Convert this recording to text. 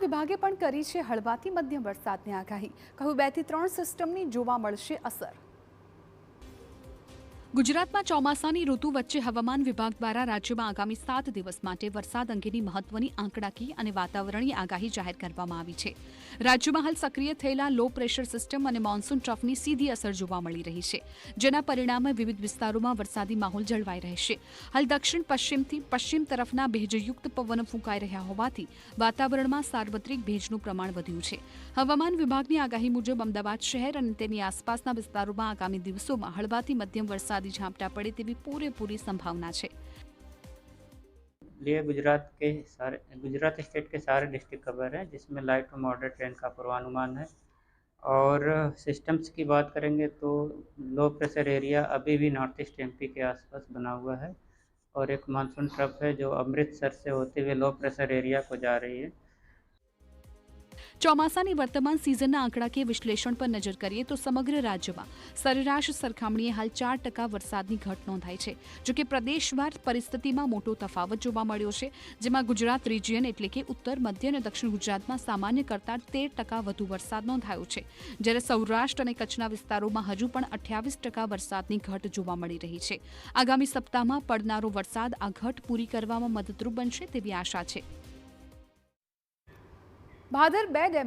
વિભાગે પણ કરી છે હળવાથી મધ્યમ વરસાદની આગાહી. કહ્યું 2 થી 3 સિસ્ટમની જોવા મળશે અસર. ગુજરાતમાં ચોમાસાની ઋતુ વચ્ચે હવામાન વિભાગ દ્વારા રાજ્યમાં આગામી 7 દિવસ માટે વરસાદ અંગેની મહત્વની આંકડાકીય અને વાતાવરણીય આગાહી જાહેર કરવામાં આવી છે. રાજ્યમાં હાલ સક્રિય થયેલા લો પ્રેશર સિસ્ટમ અને મોન્સૂન ટ્રફની સીધી અસર જોવા મળી રહી છે, જેના પરિણામે વિવિધ વિસ્તારોમાં વરસાદી માહોલ જળવાઈ રહેશે. હાલ દક્ષિણ પશ્ચિમથી પશ્ચિમ તરફના ભેજયુક્ત પવનો ફૂંકાઈ રહ્યા હોવાથી વાતાવરણમાં સાર્વત્રિક ભેજનું પ્રમાણ વધ્યું છે. હવામાન વિભાગની આગાહી મુજબ અમદાવાદ શહેર અને તેની આસપાસના વિસ્તારોમાં આગામી દિવસોમાં હળવાથી મધ્યમ વરસાદ झांपटा पड़े तेवी पूरेपूरी संभावना है. लिए गुजरात स्टेट के सारे डिस्ट्रिक्ट कवर है, जिसमें लाइट और मॉडरेट रेन का पूर्वानुमान है. और सिस्टम्स की बात करेंगे तो लो प्रेशर एरिया अभी भी नॉर्थ ईस्ट एमपी के आसपास बना हुआ है और एक मानसून ट्रफ है जो अमृतसर से होते हुए लो प्रेशर एरिया को जा रही है. ચોમાસાની વર્તમાન સિઝનના આંકડાકીય વિશ્લેષણ પર નજર કરીએ તો સમગ્ર રાજ્યમાં સરેરાશ સરખામણીએ હાલ 4% વરસાદની ઘટ નોંધાઈ છે. જોકે પ્રદેશવાર પરિસ્થિતિમાં મોટો તફાવત જોવા મળ્યો છે, જેમાં ગુજરાત રિજિયન એટલે કે ઉત્તર, મધ્ય અને દક્ષિણ ગુજરાતમાં સામાન્ય કરતાં 13% વધુ વરસાદ નોંધાયો છે, જ્યારે સૌરાષ્ટ્ર અને કચ્છના વિસ્તારોમાં હજુ પણ 28% વરસાદની ઘટ જોવા મળી રહી છે. આગામી સપ્તાહમાં પડનારો વરસાદ આ ઘટ પૂરી કરવામાં મદદરૂપ બનશે તેવી આશા છે. ભાદર 2 ડેમ